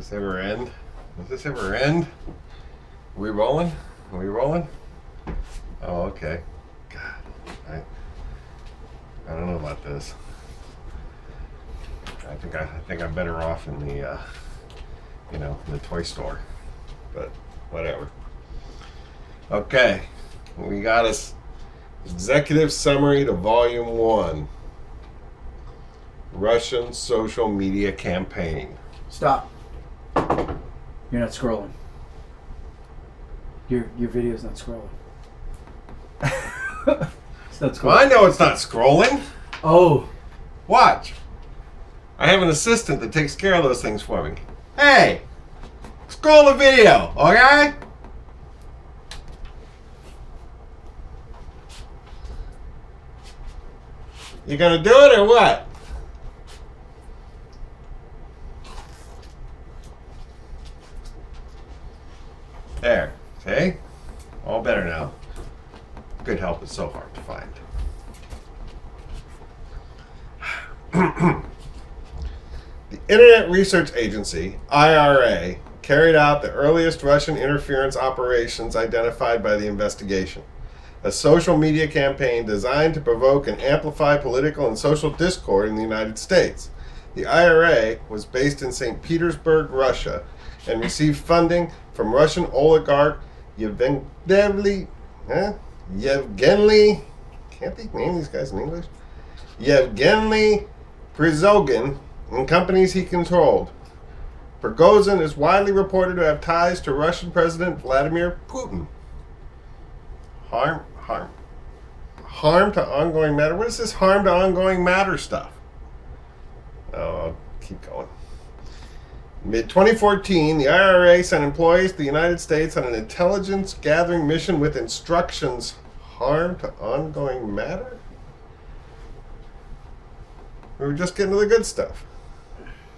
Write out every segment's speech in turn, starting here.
this ever end? Does this ever end? Are we rolling? Are we rolling? Oh, okay. God, I don't know about this. I think I'm better off in the the toy store. But whatever. Okay, we got us executive summary to volume 1. Russian social media campaign. Stop. You're not scrolling. Your video's not scrolling. It's not scrolling. Well, I know it's not scrolling. Oh. Watch. I have an assistant that takes care of those things for me. Hey! Scroll the video, okay? You gonna do it or what? There. See? All better now. Good help is so hard to find. The Internet Research Agency, IRA, carried out the earliest Russian interference operations identified by the investigation. A social media campaign designed to provoke and amplify political and social discord in the United States. The IRA was based in St. Petersburg, Russia, and received funding from Russian oligarch Yevgeny, can't they name these guys in English? Yevgeny Prigozhin and companies he controlled. Prigozhin is widely reported to have ties to Russian President Vladimir Putin. Harm to ongoing matter. What is this harm to ongoing matter stuff? Oh, I'll keep going. Mid-2014, the IRA sent employees to the United States on an intelligence gathering mission with instructions. Harm to ongoing matter? We were just getting to the good stuff.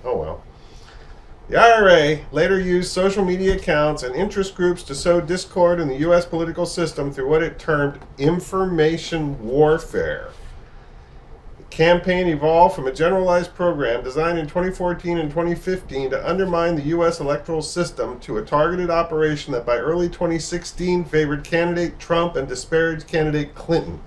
Oh well. The IRA later used social media accounts and interest groups to sow discord in the U.S. political system through what it termed information warfare. The campaign evolved from a generalized program designed in 2014 and 2015 to undermine the U.S. electoral system to a targeted operation that by early 2016 favored candidate Trump and disparaged candidate Clinton.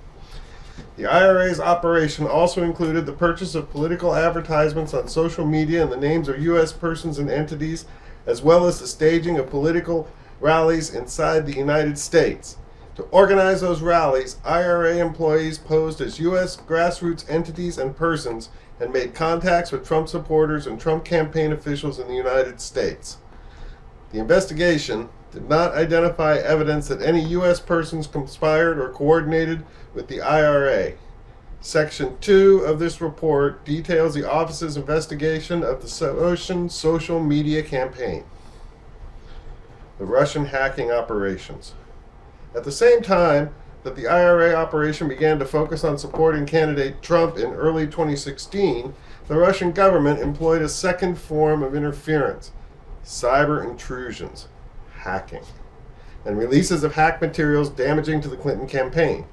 The IRA's operation also included the purchase of political advertisements on social media in the names of U.S. persons and entities, as well as the staging of political rallies inside the United States. To organize those rallies, IRA employees posed as U.S. grassroots entities and persons and made contacts with Trump supporters and Trump campaign officials in the United States. The investigation did not identify evidence that any U.S. persons conspired or coordinated with the IRA. Section 2 of this report details the office's investigation of the Russian social media campaign. The Russian hacking operations. At the same time that the IRA operation began to focus on supporting candidate Trump in early 2016, the Russian government employed a second form of interference: cyber intrusions, hacking, and releases of hacked materials damaging to the Clinton campaign.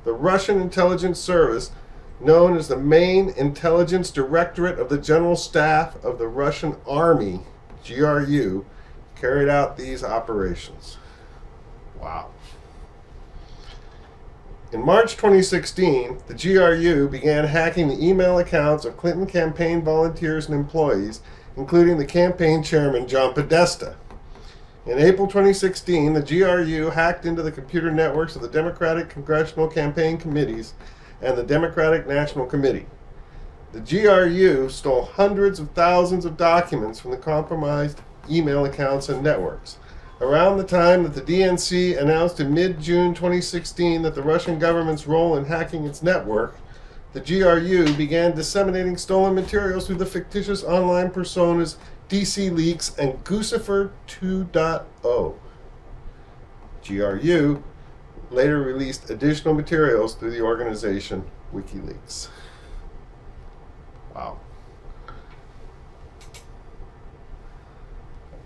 The Russian intelligence service, known as the Main Intelligence Directorate of the General Staff of the Russian Army, GRU, carried out these operations. Wow. In March 2016, the GRU began hacking the email accounts of Clinton campaign volunteers and employees, including the campaign chairman, John Podesta. In April 2016, the GRU hacked into the computer networks of the Democratic Congressional Campaign Committees and the Democratic National Committee. The GRU stole hundreds of thousands of documents from the compromised email accounts and networks. Around the time that the DNC announced in mid-June 2016 that the Russian government's role in hacking its network, the GRU began disseminating stolen materials through the fictitious online personas DC Leaks and Guccifer 2.0. GRU later released additional materials through the organization WikiLeaks. Wow.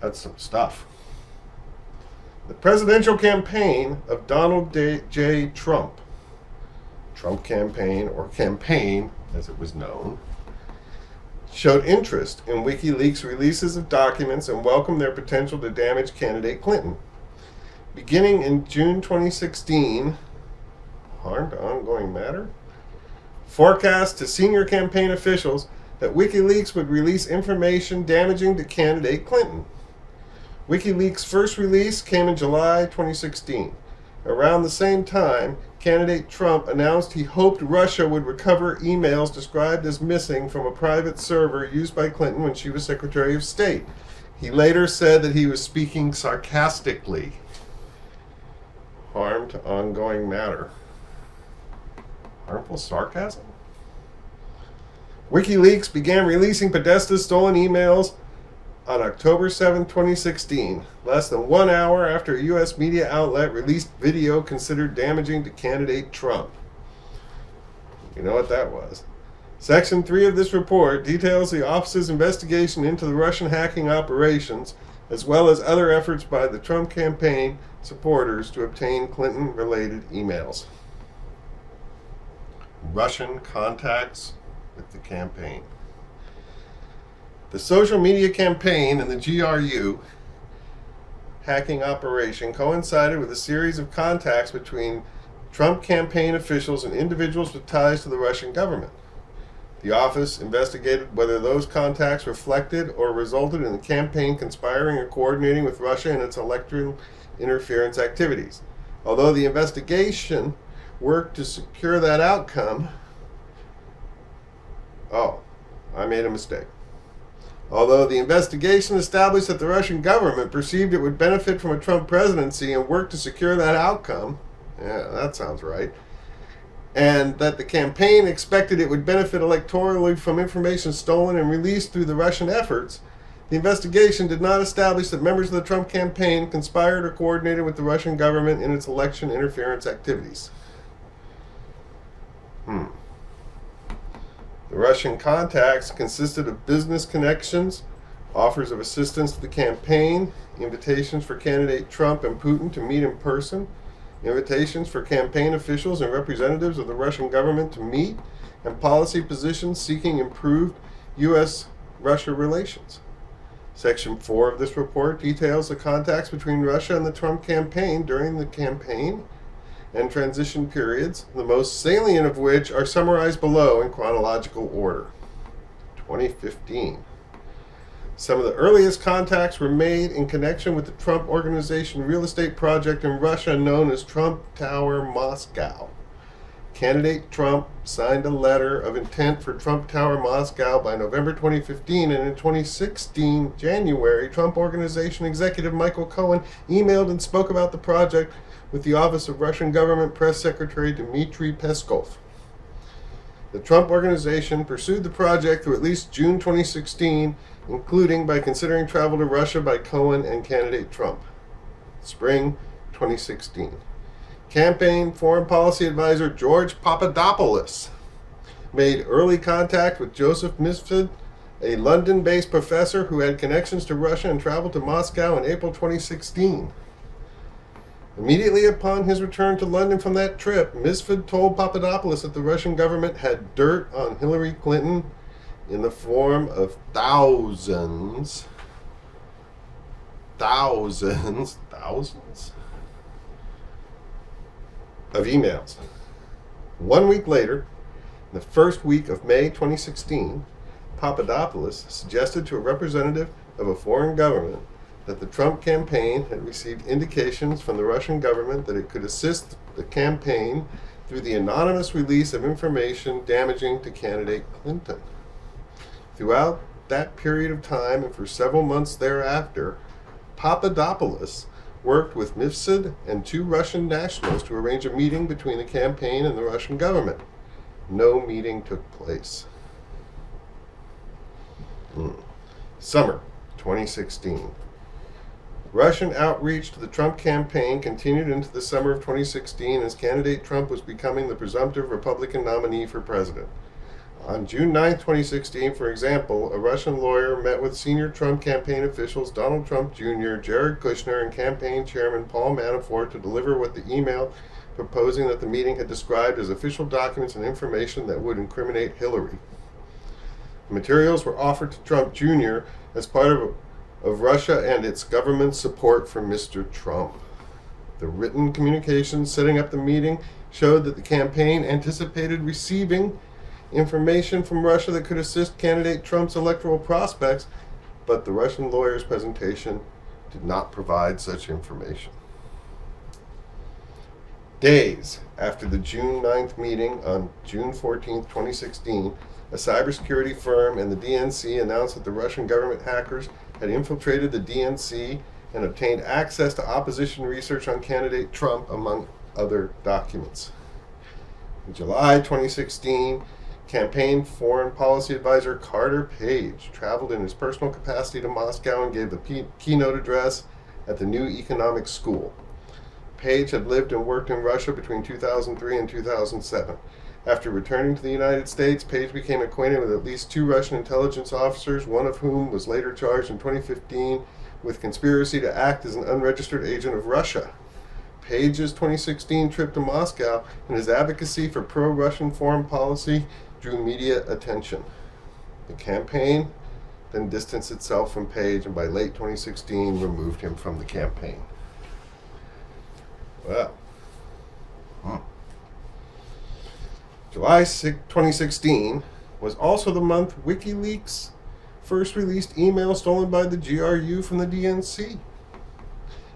That's some stuff. The presidential campaign of Donald J. Trump, Trump campaign, or campaign as it was known, showed interest in WikiLeaks' releases of documents and welcomed their potential to damage candidate Clinton. Beginning in June 2016, harm to ongoing matter? Forecast to senior campaign officials that WikiLeaks would release information damaging to candidate Clinton. WikiLeaks' first release came in July 2016. Around the same time, candidate Trump announced he hoped Russia would recover emails described as missing from a private server used by Clinton when she was Secretary of State. He later said that he was speaking sarcastically. Harm to ongoing matter. Harmful sarcasm? WikiLeaks began releasing Podesta's stolen emails on October 7, 2016, less than 1 hour after a U.S. media outlet released video considered damaging to candidate Trump. You know what that was. Section 3 of this report details the office's investigation into the Russian hacking operations, as well as other efforts by the Trump campaign supporters to obtain Clinton-related emails. Russian contacts with the campaign. The social media campaign and the GRU hacking operation coincided with a series of contacts between Trump campaign officials and individuals with ties to the Russian government. The office investigated whether those contacts reflected or resulted in the campaign conspiring or coordinating with Russia in its electoral interference activities. Although the investigation worked to secure that outcome, I made a mistake. Although the investigation established that the Russian government perceived it would benefit from a Trump presidency and worked to secure that outcome, yeah, that sounds right, and that the campaign expected it would benefit electorally from information stolen and released through the Russian efforts, the investigation did not establish that members of the Trump campaign conspired or coordinated with the Russian government in its election interference activities. The Russian contacts consisted of business connections, offers of assistance to the campaign, invitations for candidate Trump and Putin to meet in person, invitations for campaign officials and representatives of the Russian government to meet, and policy positions seeking improved U.S.-Russia relations. Section 4 of this report details the contacts between Russia and the Trump campaign during the campaign and transition periods, the most salient of which are summarized below in chronological order. 2015. Some of the earliest contacts were made in connection with the Trump Organization real estate project in Russia known as Trump Tower Moscow. Candidate Trump signed a letter of intent for Trump Tower Moscow by November 2015, and in 2016, January, Trump Organization executive Michael Cohen emailed and spoke about the project with the Office of Russian Government Press Secretary Dmitry Peskov. The Trump Organization pursued the project through at least June 2016, including by considering travel to Russia by Cohen and candidate Trump. Spring 2016. Campaign Foreign Policy Advisor George Papadopoulos made early contact with Joseph Misfit, a London-based professor who had connections to Russia and traveled to Moscow in April 2016. Immediately upon his return to London from that trip, Misfit told Papadopoulos that the Russian government had dirt on Hillary Clinton in the form of thousands of emails. 1 week later, in the first week of May 2016, Papadopoulos suggested to a representative of a foreign government that the Trump campaign had received indications from the Russian government that it could assist the campaign through the anonymous release of information damaging to candidate Clinton. Throughout that period of time and for several months thereafter, Papadopoulos worked with Mifsud and 2 Russian nationals to arrange a meeting between the campaign and the Russian government. No meeting took place. Summer 2016. Russian outreach to the Trump campaign continued into the summer of 2016 as candidate Trump was becoming the presumptive Republican nominee for president. On June 9, 2016, for example, a Russian lawyer met with senior Trump campaign officials Donald Trump Jr., Jared Kushner, and campaign chairman Paul Manafort to deliver what the email proposing that the meeting had described as official documents and information that would incriminate Hillary. The materials were offered to Trump Jr. as part of Russia and its government's support for Mr. Trump. The written communications setting up the meeting showed that the campaign anticipated receiving information from Russia that could assist candidate Trump's electoral prospects, but the Russian lawyer's presentation did not provide such information. Days after the June 9th meeting on June 14, 2016, a cybersecurity firm and the DNC announced that the Russian government hackers had infiltrated the DNC and obtained access to opposition research on candidate Trump, among other documents. In July 2016, campaign foreign policy advisor Carter Page traveled in his personal capacity to Moscow and gave the keynote address at the New Economic School. Page had lived and worked in Russia between 2003 and 2007. After returning to the United States, Page became acquainted with at least 2 Russian intelligence officers, one of whom was later charged in 2015 with conspiracy to act as an unregistered agent of Russia. Page's 2016 trip to Moscow and his advocacy for pro-Russian foreign policy drew media attention. The campaign then distanced itself from Page and by late 2016 removed him from the campaign. Well, July 2016 was also the month WikiLeaks first released emails stolen by the GRU from the DNC.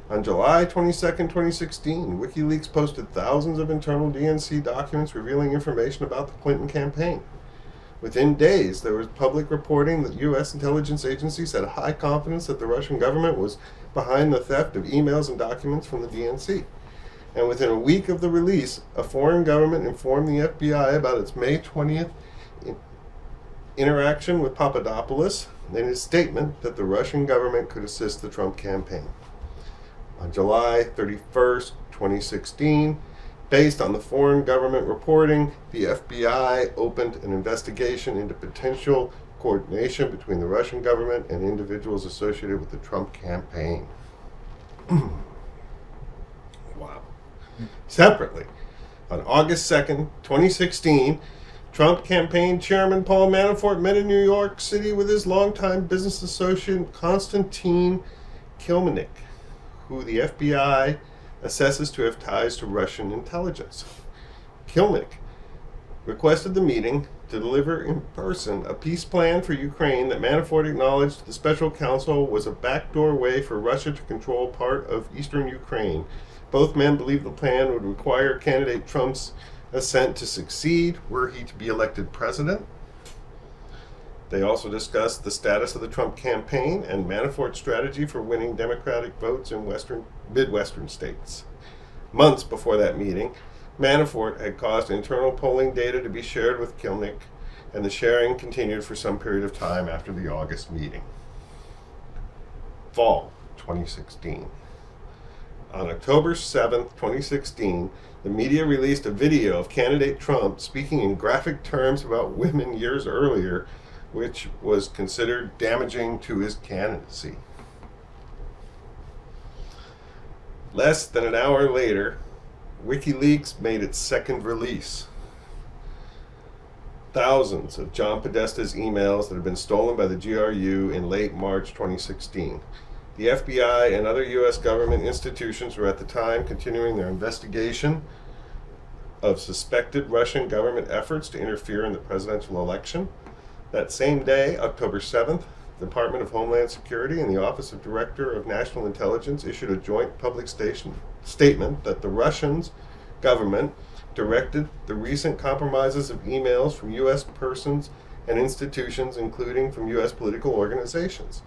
On July 22, 2016, WikiLeaks posted thousands of internal DNC documents revealing information about the Clinton campaign. Within days, there was public reporting that U.S. intelligence agencies had high confidence that the Russian government was behind the theft of emails and documents from the DNC. And within a week of the release, a foreign government informed the FBI about its May 20th interaction with Papadopoulos and his statement that the Russian government could assist the Trump campaign. On July 31st, 2016, based on the foreign government reporting, the FBI opened an investigation into potential coordination between the Russian government and individuals associated with the Trump campaign. Wow. Separately, on August 2nd, 2016, Trump campaign chairman Paul Manafort met in New York City with his longtime business associate Konstantin Kilimnik, who the FBI assesses to have ties to Russian intelligence. Kilimnik requested the meeting to deliver in person a peace plan for Ukraine that Manafort acknowledged the special counsel was a backdoor way for Russia to control part of eastern Ukraine. Both men believed the plan would require candidate Trump's assent to succeed were he to be elected president. They also discussed the status of the Trump campaign and Manafort's strategy for winning Democratic votes in Midwestern states. Months before that meeting, Manafort had caused internal polling data to be shared with Kilimnik, and the sharing continued for some period of time after the August meeting. Fall 2016. On October 7th, 2016, the media released a video of candidate Trump speaking in graphic terms about women years earlier, which was considered damaging to his candidacy. Less than an hour later, WikiLeaks made its second release. Thousands of John Podesta's emails that had been stolen by the GRU in late March 2016. The FBI and other U.S. government institutions were at the time continuing their investigation of suspected Russian government efforts to interfere in the presidential election. That same day, October 7th, the Department of Homeland Security and the Office of Director of National Intelligence issued a joint public statement that the Russian government directed the recent compromises of emails from U.S. persons and institutions, including from U.S. political organizations.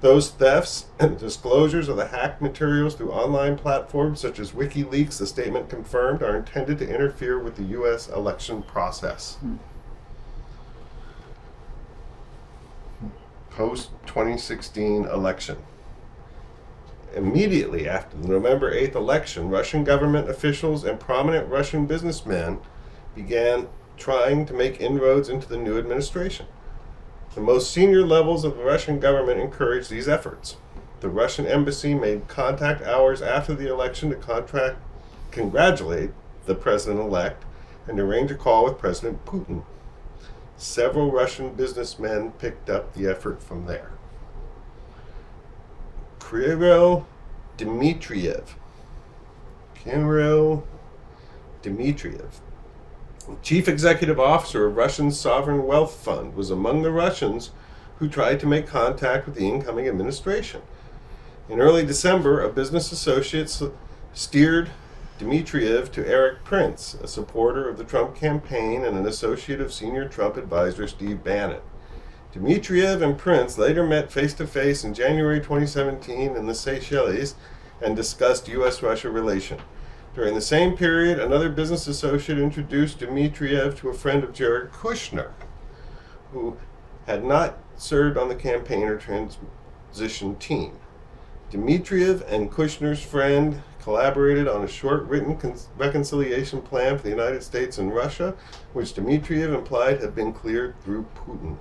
Those thefts and disclosures of the hacked materials through online platforms such as WikiLeaks, the statement confirmed, are intended to interfere with the U.S. election process. Post-2016 election. Immediately after the November 8th election, Russian government officials and prominent Russian businessmen began trying to make inroads into the new administration. The most senior levels of the Russian government encouraged these efforts. The Russian embassy made contact hours after the election to congratulate the president-elect and arrange a call with President Putin. Several Russian businessmen picked up the effort from there. Kirill Dmitriev, chief executive officer of Russian Sovereign Wealth Fund, was among the Russians who tried to make contact with the incoming administration. In early December, a business associate steered Dmitriev to Eric Prince, a supporter of the Trump campaign and an associate of senior Trump advisor Steve Bannon. Dmitriev and Prince later met face-to-face in January 2017 in the Seychelles and discussed U.S.-Russia relations. During the same period, another business associate introduced Dmitriev to a friend of Jared Kushner, who had not served on the campaign or transition team. Dmitriev and Kushner's friend collaborated on a short written reconciliation plan for the United States and Russia, which Dmitriev implied had been cleared through Putin.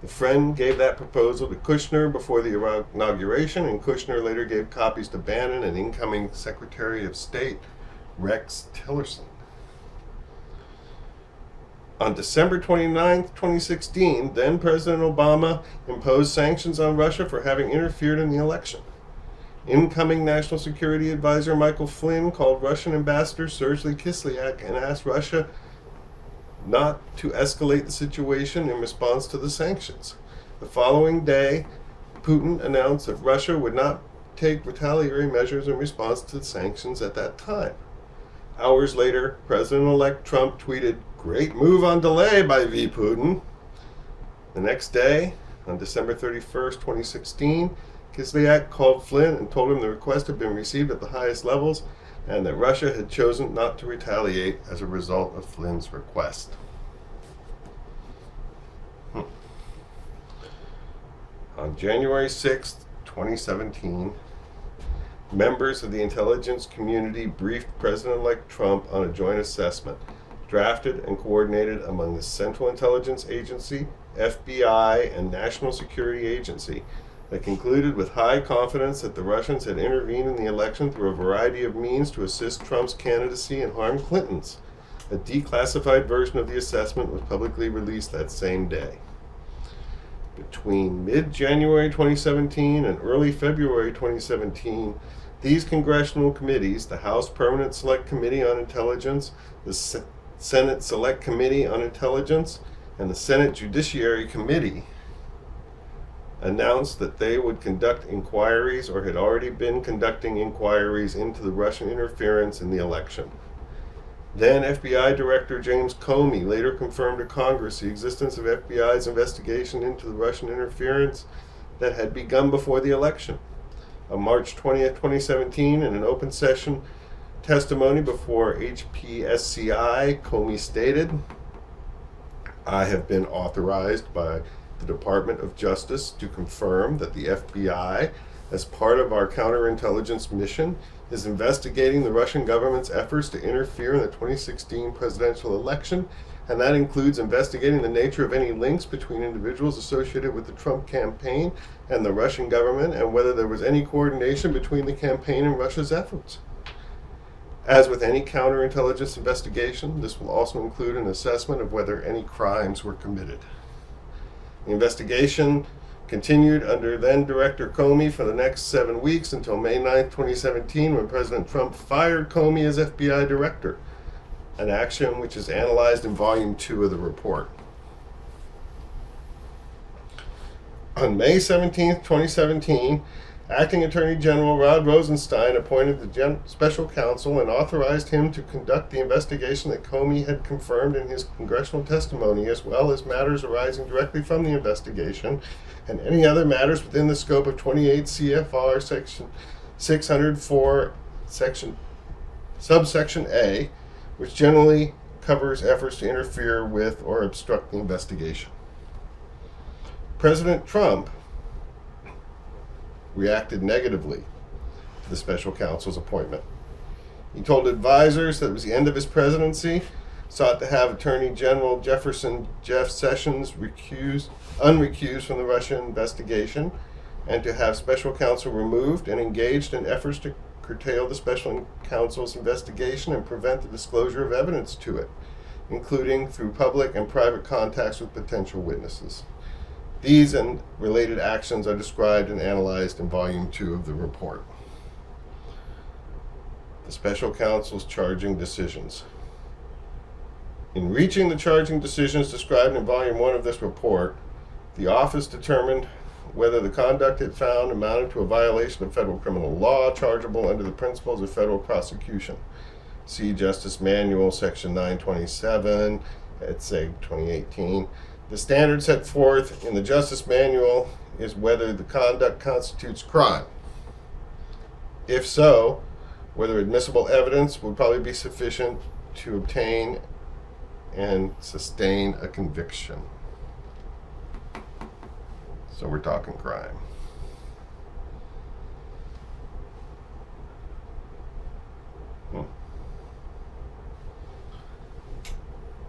The friend gave that proposal to Kushner before the inauguration, and Kushner later gave copies to Bannon and incoming Secretary of State Rex Tillerson. On December 29, 2016, then President Obama imposed sanctions on Russia for having interfered in the election. Incoming National Security Advisor Michael Flynn called Russian Ambassador Sergei Kislyak and asked Russia not to escalate the situation in response to the sanctions. The following day, Putin announced that Russia would not take retaliatory measures in response to the sanctions at that time. Hours later, President-elect Trump tweeted, "Great move on delay by V. Putin." The next day, on December 31st, 2016, Kislyak called Flynn and told him the request had been received at the highest levels and that Russia had chosen not to retaliate as a result of Flynn's request. On January 6, 2017, members of the intelligence community briefed President-elect Trump on a joint assessment drafted and coordinated among the Central Intelligence Agency, FBI, and National Security Agency that concluded with high confidence that the Russians had intervened in the election through a variety of means to assist Trump's candidacy and harm Clinton's. A declassified version of the assessment was publicly released that same day. Between mid-January 2017 and early February 2017, these congressional committees, the House Permanent Select Committee on Intelligence, the Senate Select Committee on Intelligence, and the Senate Judiciary Committee, announced that they would conduct inquiries or had already been conducting inquiries into the Russian interference in the election. Then FBI Director James Comey later confirmed to Congress the existence of FBI's investigation into the Russian interference that had begun before the election. On March 20th, 2017, in an open session testimony before HPSCI, Comey stated, "I have been authorized by the Department of Justice to confirm that the FBI, as part of our counterintelligence mission, is investigating the Russian government's efforts to interfere in the 2016 presidential election, and that includes investigating the nature of any links between individuals associated with the Trump campaign and the Russian government, and whether there was any coordination between the campaign and Russia's efforts. As with any counterintelligence investigation, this will also include an assessment of whether any crimes were committed." The investigation continued under then Director Comey for the next 7 weeks until May 9, 2017, when President Trump fired Comey as FBI Director, an action which is analyzed in Volume 2 of the report. On May 17, 2017, Acting Attorney General Rod Rosenstein appointed the special counsel and authorized him to conduct the investigation that Comey had confirmed in his congressional testimony, as well as matters arising directly from the investigation and any other matters within the scope of 28 CFR Section 604, subsection A, which generally covers efforts to interfere with or obstruct the investigation. President Trump reacted negatively to the special counsel's appointment. He told advisors that it was the end of his presidency, sought to have Attorney General Jeff Sessions unrecused from the Russia investigation, and to have special counsel removed, and engaged in efforts to curtail the special counsel's investigation and prevent the disclosure of evidence to it. including through public and private contacts with potential witnesses. These and related actions are described and analyzed in Volume 2 of the report. The Special Counsel's charging decisions. In reaching the charging decisions described in Volume 1 of this report, the office determined whether the conduct it found amounted to a violation of federal criminal law chargeable under the principles of federal prosecution. See Justice Manual, Section 927, at SEG 2018. The standard set forth in the Justice Manual is whether the conduct constitutes crime. If so, whether admissible evidence would probably be sufficient to obtain and sustain a conviction. So we're talking crime.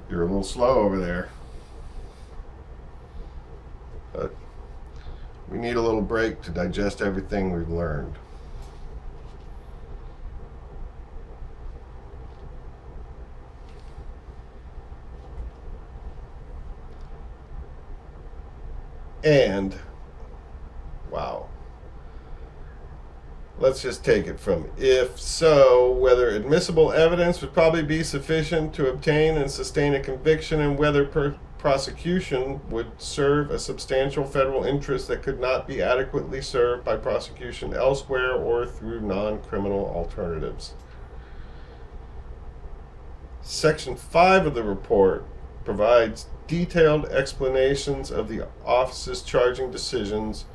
You're a little slow over there. But we need a little break to digest everything we've learned. And, wow. Let's just take it from if so, whether admissible evidence would probably be sufficient to obtain and sustain a conviction, and whether prosecution would serve a substantial federal interest that could not be adequately served by prosecution elsewhere or through non-criminal alternatives. Section 5 of the report provides detailed explanations of the office's charging decisions,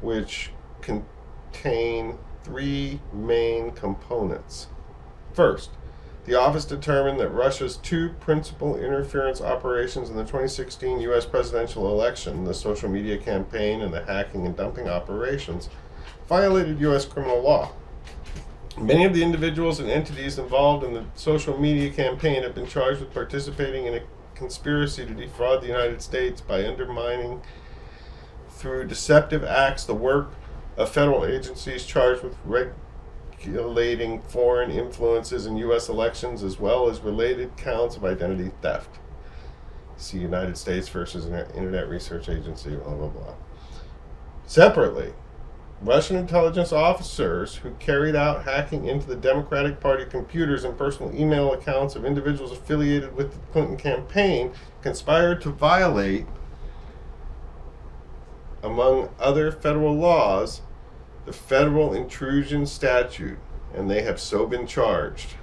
which contain three main components. First, the office determined that Russia's two principal interference operations in the 2016 U.S. presidential election, the social media campaign and the hacking and dumping operations, violated U.S. criminal law. Many of the individuals and entities involved in the social media campaign have been charged with participating in a conspiracy to defraud the United States by undermining through deceptive acts the work of federal agencies charged with regulating foreign influences in U.S. elections, as well as related counts of identity theft. See United States versus Internet Research Agency, blah, blah, blah. Separately, Russian intelligence officers who carried out hacking into the Democratic Party computers and personal email accounts of individuals affiliated with the Clinton campaign conspired to violate, among other federal laws, the federal intrusion statute, and they have so been charged.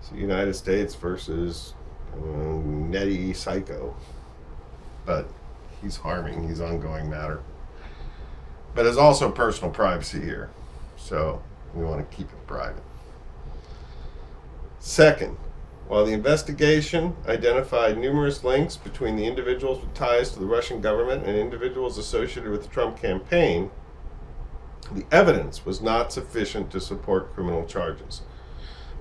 So United States versus Nettie Psycho. But he's harming, he's ongoing matter. But there's also personal privacy here, so we want to keep it private. Second, while the investigation identified numerous links between the individuals with ties to the Russian government and individuals associated with the Trump campaign, the evidence was not sufficient to support criminal charges.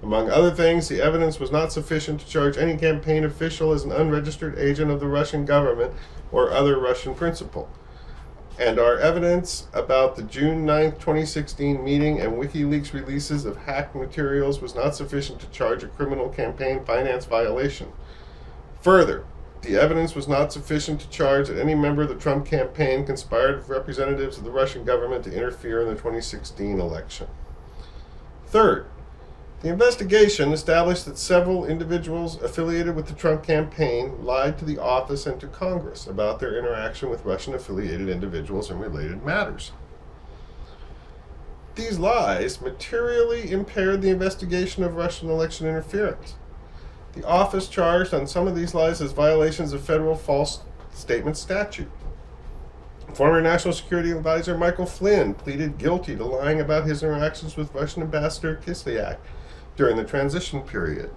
Among other things, the evidence was not sufficient to charge any campaign official as an unregistered agent of the Russian government or other Russian principal. And our evidence about the June 9, 2016 meeting and WikiLeaks releases of hacked materials was not sufficient to charge a criminal campaign finance violation. Further, the evidence was not sufficient to charge that any member of the Trump campaign conspired with representatives of the Russian government to interfere in the 2016 election. Third, the investigation established that several individuals affiliated with the Trump campaign lied to the office and to Congress about their interaction with Russian-affiliated individuals in related matters. These lies materially impaired the investigation of Russian election interference. The office charged on some of these lies as violations of federal false statement statute. Former National Security Advisor Michael Flynn pleaded guilty to lying about his interactions with Russian Ambassador Kislyak during the transition period.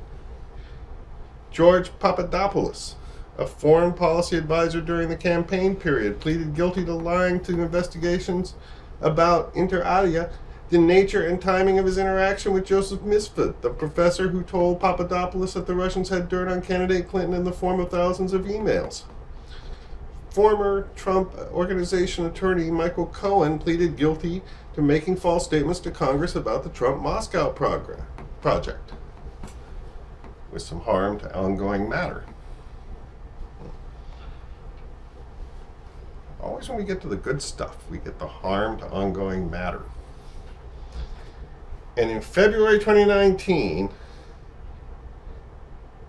George Papadopoulos, a foreign policy advisor during the campaign period, pleaded guilty to lying to investigations about, inter alia, the nature and timing of his interaction with Joseph Misfit, the professor who told Papadopoulos that the Russians had dirt on candidate Clinton in the form of thousands of emails. Former Trump Organization attorney Michael Cohen pleaded guilty to making false statements to Congress about the Trump Moscow project, with some harm to ongoing matter. Always when we get to the good stuff, we get the harm to ongoing matter. And in February 2019,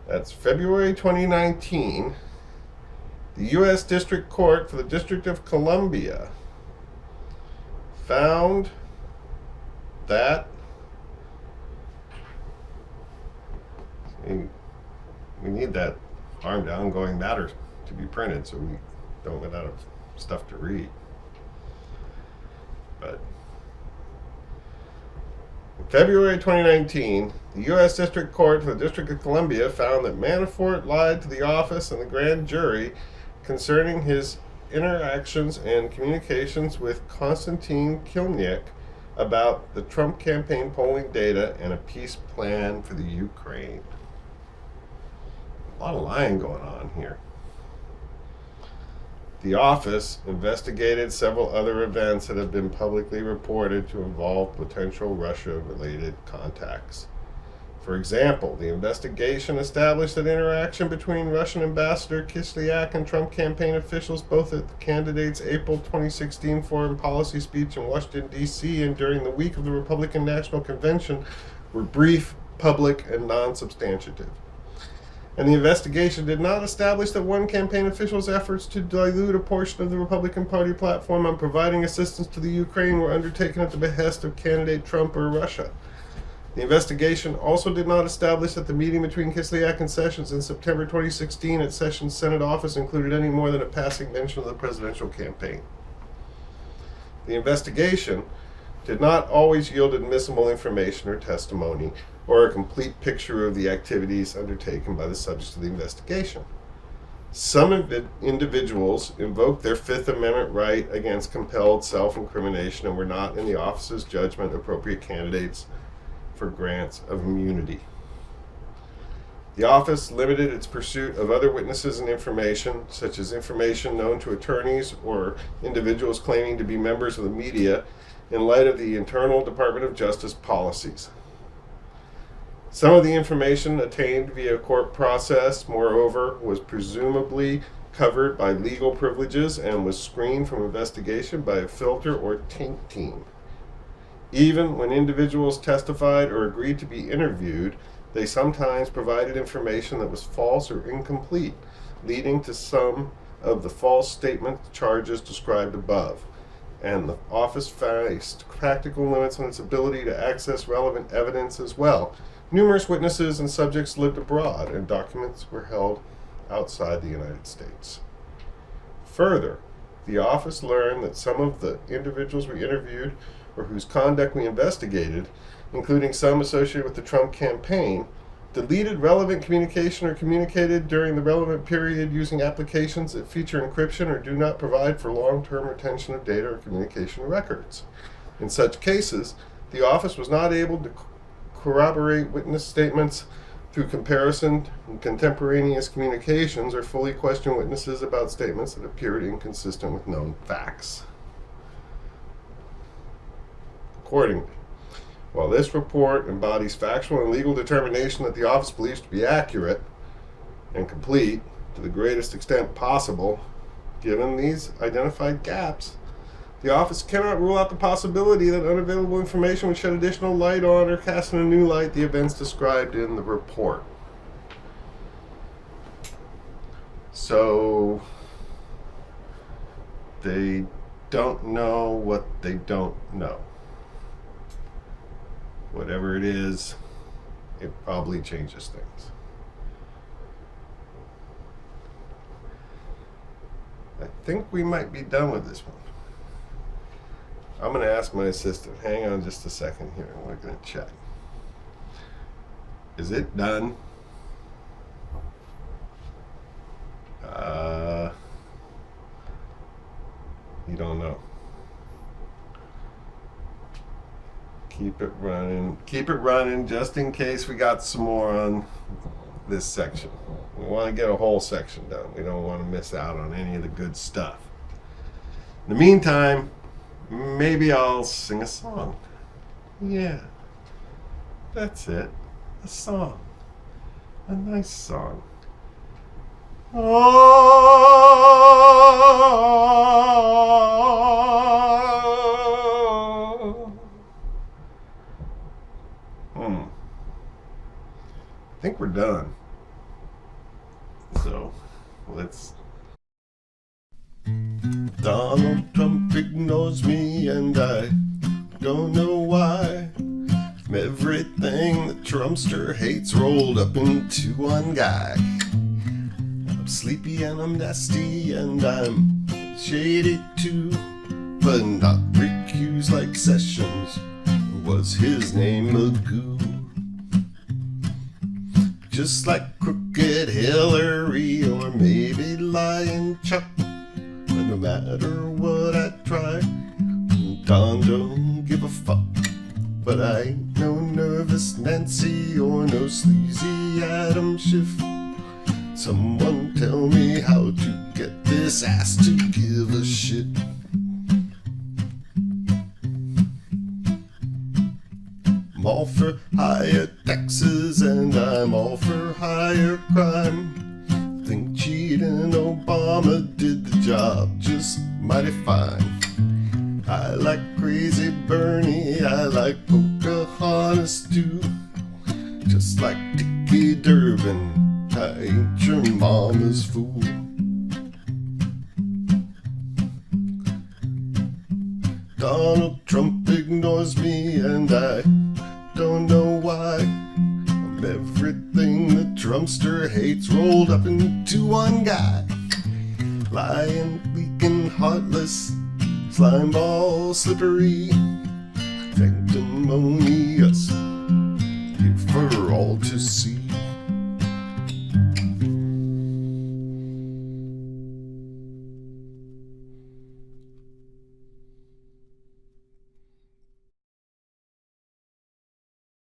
that's February 2019, the U.S. District Court for the District of Columbia found that we need that harm to ongoing matter to be printed so we don't run out of stuff to read. But in February 2019, the U.S. District Court for the District of Columbia found that Manafort lied to the office and the grand jury concerning his interactions and communications with Konstantin Kilimnik about the Trump campaign polling data and a peace plan for the Ukraine. A lot of lying going on here. The office investigated several other events that have been publicly reported to involve potential Russia-related contacts. For example, the investigation established that interaction between Russian Ambassador Kislyak and Trump campaign officials, both at the candidate's April 2016 foreign policy speech in Washington, D.C., and during the week of the Republican National Convention, were brief, public, and non-substantive. And the investigation did not establish that one campaign official's efforts to dilute a portion of the Republican Party platform on providing assistance to the Ukraine were undertaken at the behest of candidate Trump or Russia. The investigation also did not establish that the meeting between Kislyak and Sessions in September 2016 at Sessions' Senate office included any more than a passing mention of the presidential campaign. The investigation did not always yield admissible information or testimony, or a complete picture of the activities undertaken by the subjects of the investigation. Some individuals invoked their Fifth Amendment right against compelled self-incrimination and were not, in the office's judgment, appropriate candidates for grants of immunity. The office limited its pursuit of other witnesses and information, such as information known to attorneys or individuals claiming to be members of the media, in light of the internal Department of Justice policies. Some of the information attained via court process, moreover, was presumably covered by legal privileges and was screened from investigation by a filter or taint team. Even when individuals testified or agreed to be interviewed, they sometimes provided information that was false or incomplete, leading to some of the false statement charges described above. And the office faced practical limits on its ability to access relevant evidence as well. Numerous witnesses and subjects lived abroad, and documents were held outside the United States. Further, the office learned that some of the individuals we interviewed or whose conduct we investigated, including some associated with the Trump campaign, deleted relevant communication or communicated during the relevant period using applications that feature encryption or do not provide for long-term retention of data or communication records. In such cases, the office was not able to corroborate witness statements through comparison and contemporaneous communications or fully question witnesses about statements that appeared inconsistent with known facts. Accordingly, while this report embodies factual and legal determination that the office believes to be accurate and complete to the greatest extent possible, given these identified gaps, the office cannot rule out the possibility that unavailable information would shed additional light on or cast in a new light the events described in the report. So, they don't know what they don't know. Whatever it is, it probably changes things. I think we might be done with this one. I'm going to ask my assistant. Hang on just a second here. We're going to check. Is it done? You don't know. Keep it running. Keep it running just in case we got some more on this section. We want to get a whole section done. We don't want to miss out on any of the good stuff. In the meantime, maybe I'll sing a song. Yeah, that's it. A song. A nice song. I think we're done. So, let's. Donald Trump ignores me and I don't know why. Everything the Trumpster hates rolled up into one guy. I'm sleepy and I'm nasty and I'm shady too, but not recused like Sessions. Was his name Magoo? Just like crooked Hillary or maybe lying Chuck. But no matter what I try, Don don't give a fuck. But I ain't no nervous Nancy or no sleazy Adam Schiff. Someone tell me how to get this ass to give a shit. I'm all for higher taxes and I'm all for higher crime. Think cheating Obama did the job just mighty fine. I like crazy Bernie, I like Pocahontas too. Just like Dickie Durbin, I ain't your mama's fool. Donald Trump ignores me and I don't know why. I'm everything the Trumpster hates rolled up into one guy. Lying, leaking, heartless, slimeball, slippery, sanctimony